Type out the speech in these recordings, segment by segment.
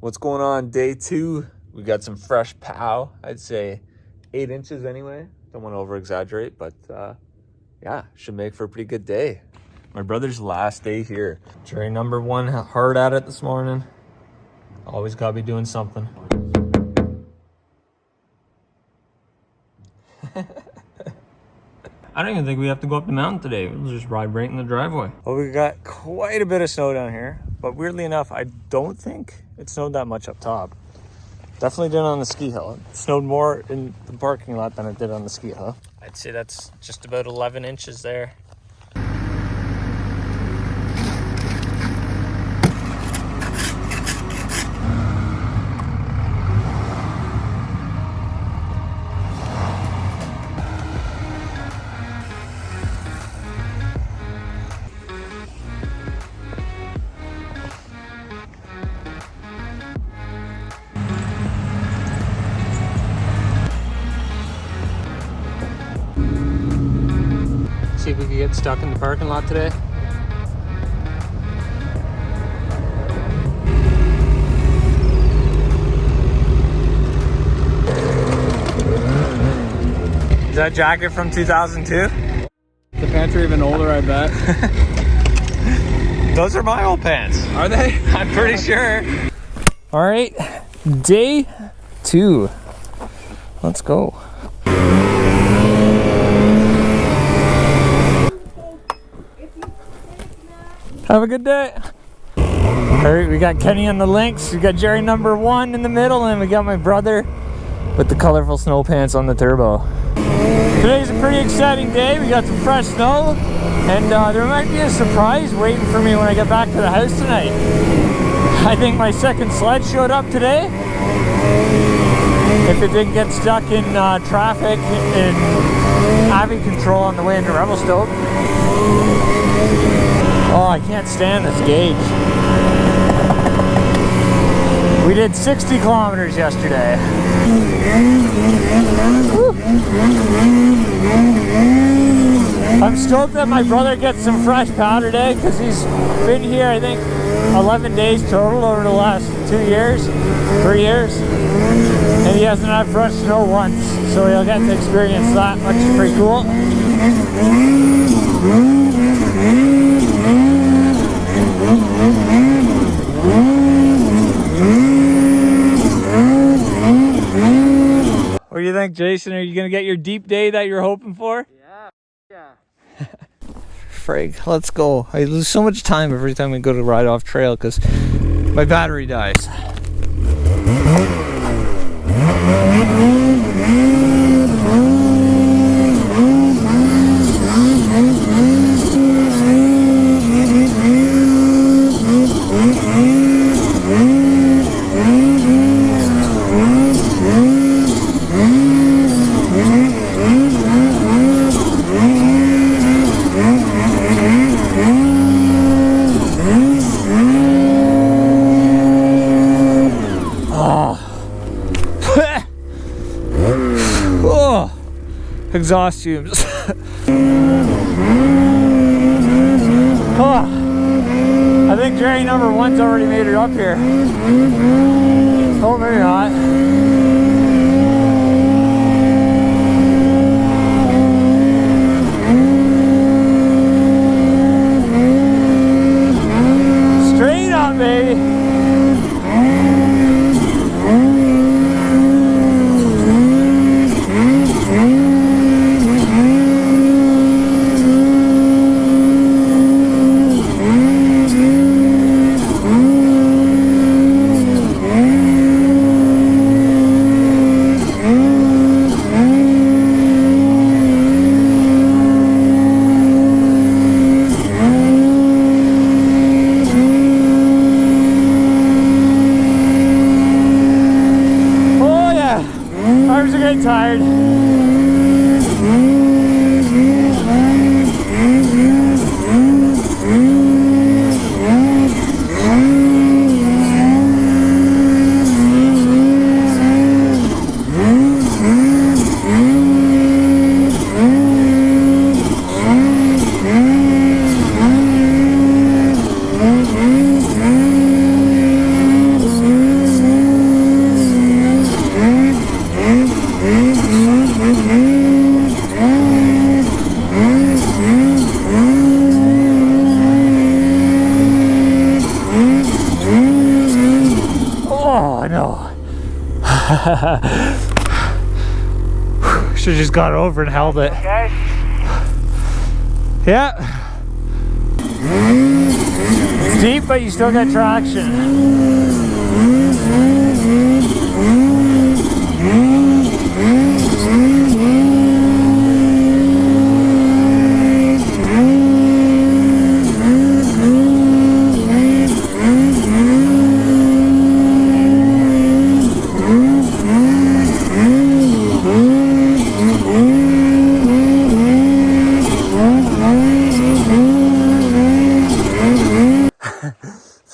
What's going on? Day 2. We got some fresh pow. I'd say 8 inches anyway. Don't want to over exaggerate, but yeah, should make for a pretty good day. My brother's last day here. Jury number 1, hard at it this morning. Always gotta be doing something. I don't even think we have to go up the mountain today. We'll just ride right in the driveway. Well, we got quite a bit of snow down here, but weirdly enough, I don't think it snowed that much up top. Definitely didn't on the ski hill. It snowed more in the parking lot than it did on the ski hill. I'd say that's just about 11 inches there. See if we can get stuck in the parking lot today. Is that jacket from 2002? The pants are even older, I bet. Those are my old pants. Are they? I'm pretty sure. All right, day 2. Let's go. Have a good day. All right, we got Kenny on the links. We got Jerry number 1 in the middle, and we got my brother with the colorful snow pants on the turbo. Today's a pretty exciting day. We got some fresh snow, and there might be a surprise waiting for me when I get back to the house tonight. I think my second sled showed up today. If it didn't get stuck in traffic and having control on the way into Revelstoke. Oh, I can't stand this gauge. We did 60 kilometers yesterday. Woo. I'm stoked that my brother gets some fresh pow today because he's been here, I think, 11 days total over the last 3 years. And he hasn't had fresh snow once, so he'll get to experience that, which is pretty cool. What do you think, Jason? Are you gonna get your deep day that you're hoping for? Yeah. Frig, let's go. I lose so much time every time we go to ride off trail because my battery dies. Exhaust fumes. Oh, I think Jerry number 1's already made it up here. Oh, maybe not. Straight up, baby. Tired. Oh, no. Should've just got over and held it. Okay. Yeah. It's deep, but you still got traction.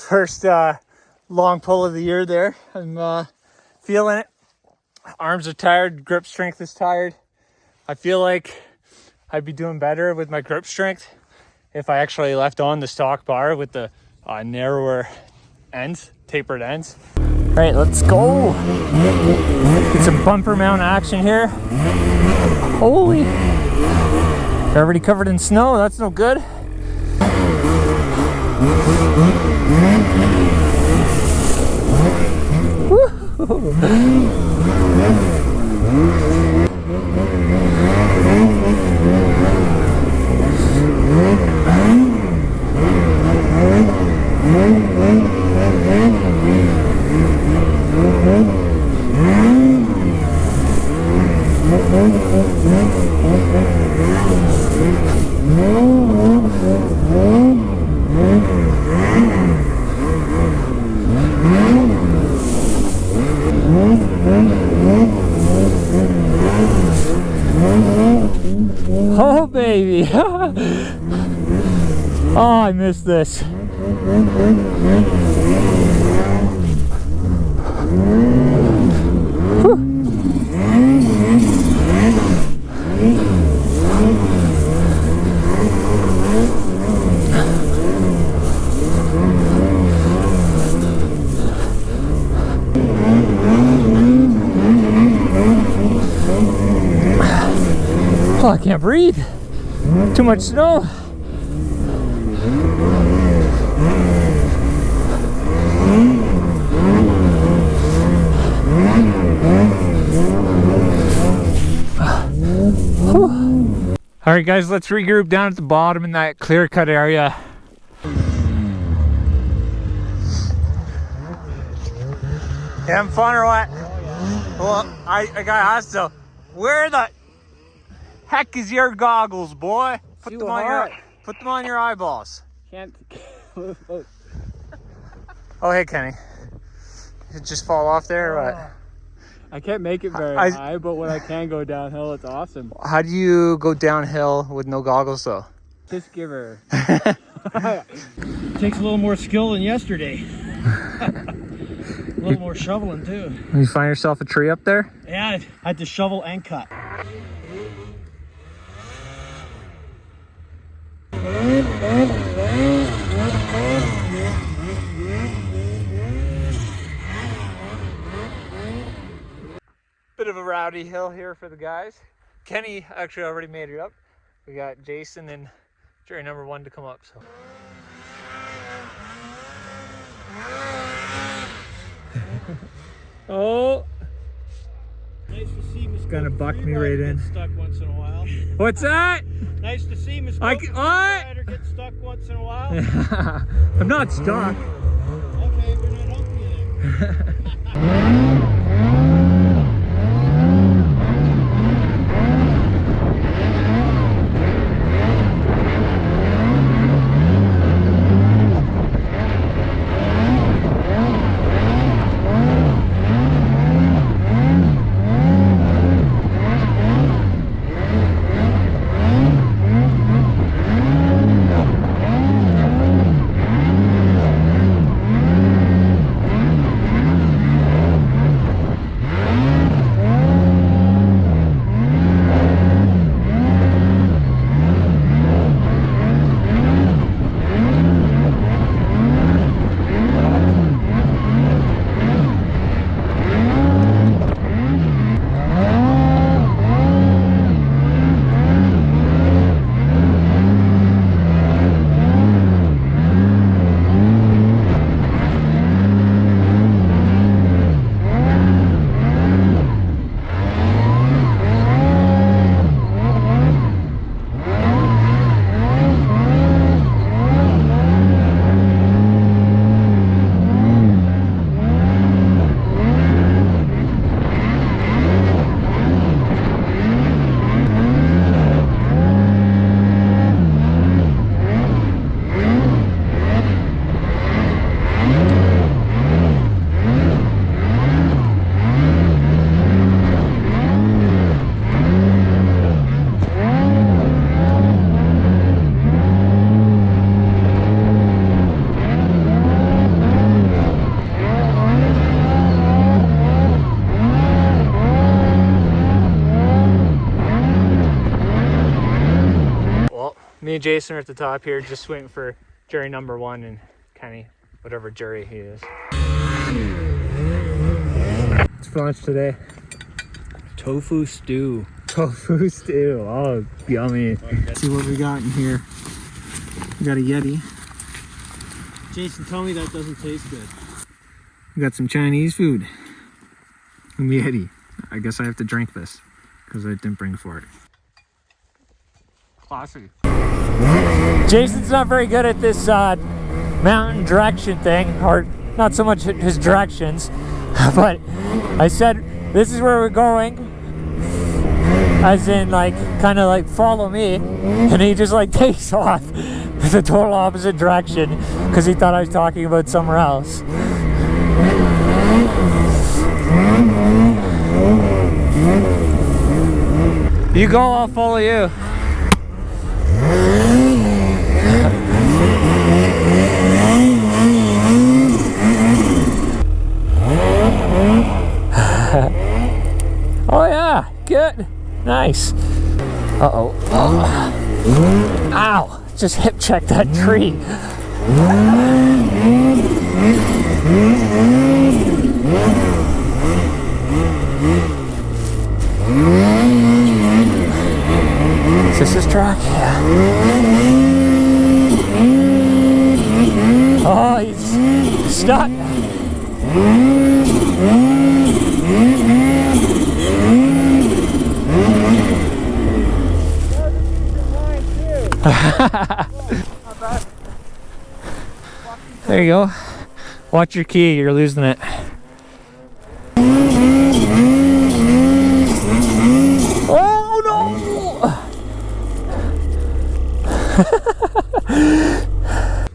First long pull of the year there. I'm feeling it. Arms are tired, grip strength is tired. I feel like I'd be doing better with my grip strength if I actually left on the stock bar with the narrower ends, tapered ends. All right, let's go. Get some bumper mount action here. Holy. Already covered in snow, that's no good. Oh baby. Oh, I missed this. Oh, I can't breathe. Too much snow. All right, guys, let's regroup down at the bottom in that clear cut area. Having fun or what? Well, I got asked though, where the heck is your goggles, boy? Put them on your eyeballs. Can't. Oh, hey, Kenny. Did it just fall off there or what? I can't make it very high, but when I can go downhill, it's awesome. How do you go downhill with no goggles though? Just give her. Takes a little more skill than yesterday. A little more shoveling too. You find yourself a tree up there? Yeah, I had to shovel and cut. Bit of a rowdy hill here for the guys. Kenny actually already made it up. We got Jason and Jerry number 1 to come up. So. Oh. Nice to see Muskoka. Gonna buck me right in. Get stuck once in a while. What's that? Nice to see Muskoka Freerider get stuck once in a while. I'm not stuck. Okay, we're not helping you there. Me and Jason are at the top here, just waiting for jury number 1 and Kenny, whatever jury he is. What's for lunch today? Tofu stew. Tofu stew. Oh, yummy. Let's see what we got in here. We got a Yeti. Jason, tell me that doesn't taste good. We got some Chinese food. And the Yeti. I guess I have to drink this because I didn't bring for it. Classy. Jason's not very good at this mountain direction thing, or not so much his directions, but I said, this is where we're going, as in like, kind of like follow me, and he just like takes off the total opposite direction because he thought I was talking about somewhere else. You go, I'll follow you. Oh yeah, good, nice. Uh-oh. Oh. Ow, just hip checked that tree. Is this his truck? Yeah. Oh, he's stuck. There you go. Watch your key, you're losing it. Oh no!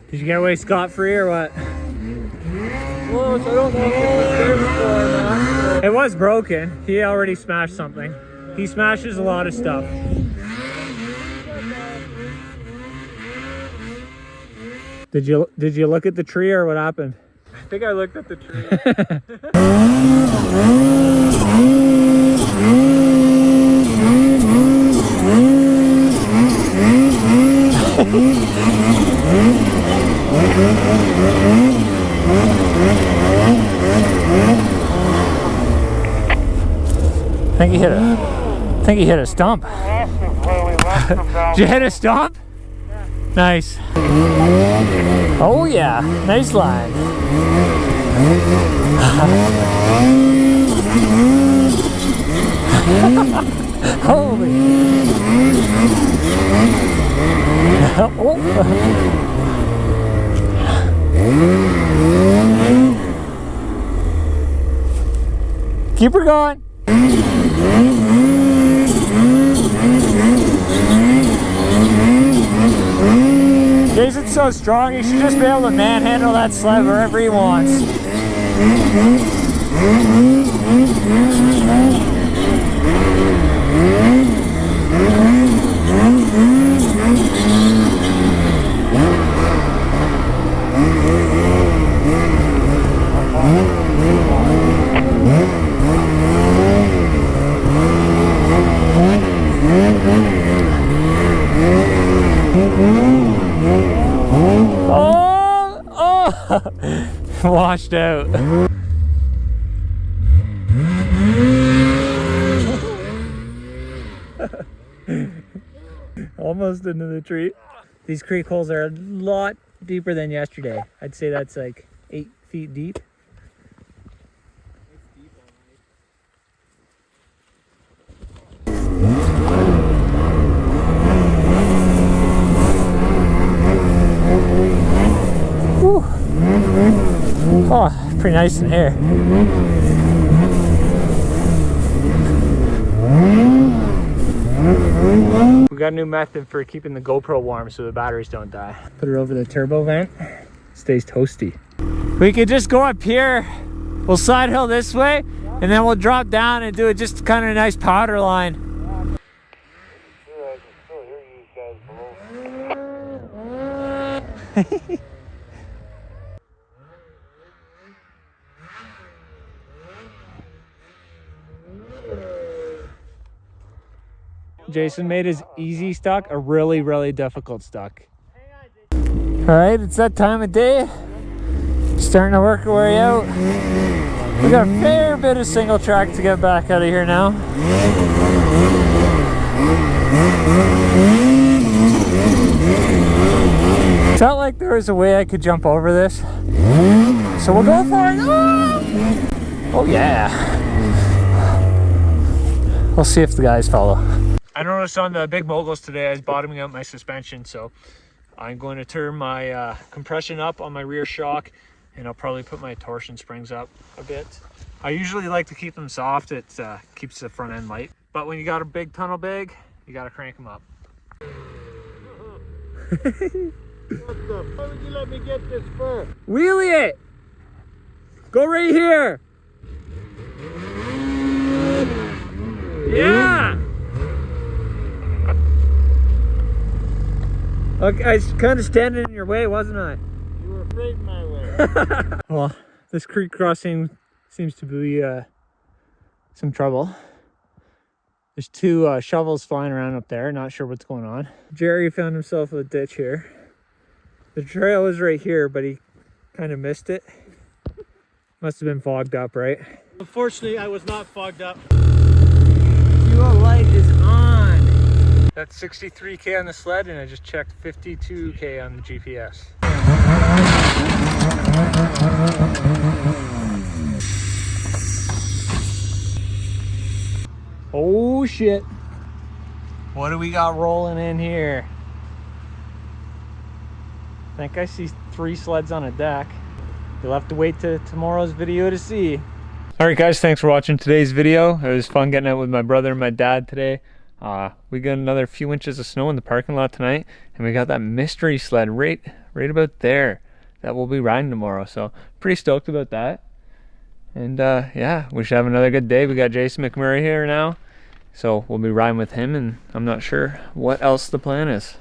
Did you get away scot-free or what? Well, I don't know if it was there before or not. It was broken. He already smashed something. He smashes a lot of stuff. Did you look at the tree or what happened? I think I looked at the tree. I think he hit a stump. Did you hit a stump? Yeah. Nice. Oh yeah, nice line. Holy. Oh. Keep her going. Jason's so strong, he should just be able to manhandle that sled wherever he wants. Washed out. Almost into the tree. These creek holes are a lot deeper than yesterday. I'd say that's like 8 feet deep. Whew. Oh, pretty nice in here. We got a new method for keeping the GoPro warm so the batteries don't die. Put it over the turbo vent, stays toasty. We could just go up here, we'll side hill this way, and then we'll drop down and do it just kind of a nice powder line. Jason made his easy stock a really, really difficult stock. All right, it's that time of day. Starting to work our way out. We got a fair bit of single track to get back out of here now. Felt like there was a way I could jump over this, so we'll go for it. Oh yeah. We'll see if the guys follow. I noticed on the big moguls today I was bottoming out my suspension, so I'm going to turn my compression up on my rear shock, and I'll probably put my torsion springs up a bit. I usually like to keep them soft. It keeps the front end light, but when you got a big tunnel bag, you got to crank them up. What the fuck would you let me get this for? Wheelie it! Go right here! Yeah! Okay, I was kind of standing in your way, wasn't I? You were afraid in my way. Well, this creek crossing seems to be some trouble. There's two shovels flying around up there, not sure what's going on. Jerry found himself a ditch here. The trail is right here, but he kind of missed it. Must have been fogged up, right? Unfortunately, I was not fogged up. Fuel light is on. That's 63K on the sled, and I just checked 52K on the GPS. Oh shit. What do we got rolling in here? I think I see 3 sleds on a deck. You'll have to wait to tomorrow's video to see. Alright guys, thanks for watching today's video. It was fun getting out with my brother and my dad today. We got another few inches of snow in the parking lot tonight, and we got that mystery sled right about there that we'll be riding tomorrow. So pretty stoked about that. And yeah, we should have another good day. We got Jason McMurray here now, so we'll be riding with him, and I'm not sure what else the plan is.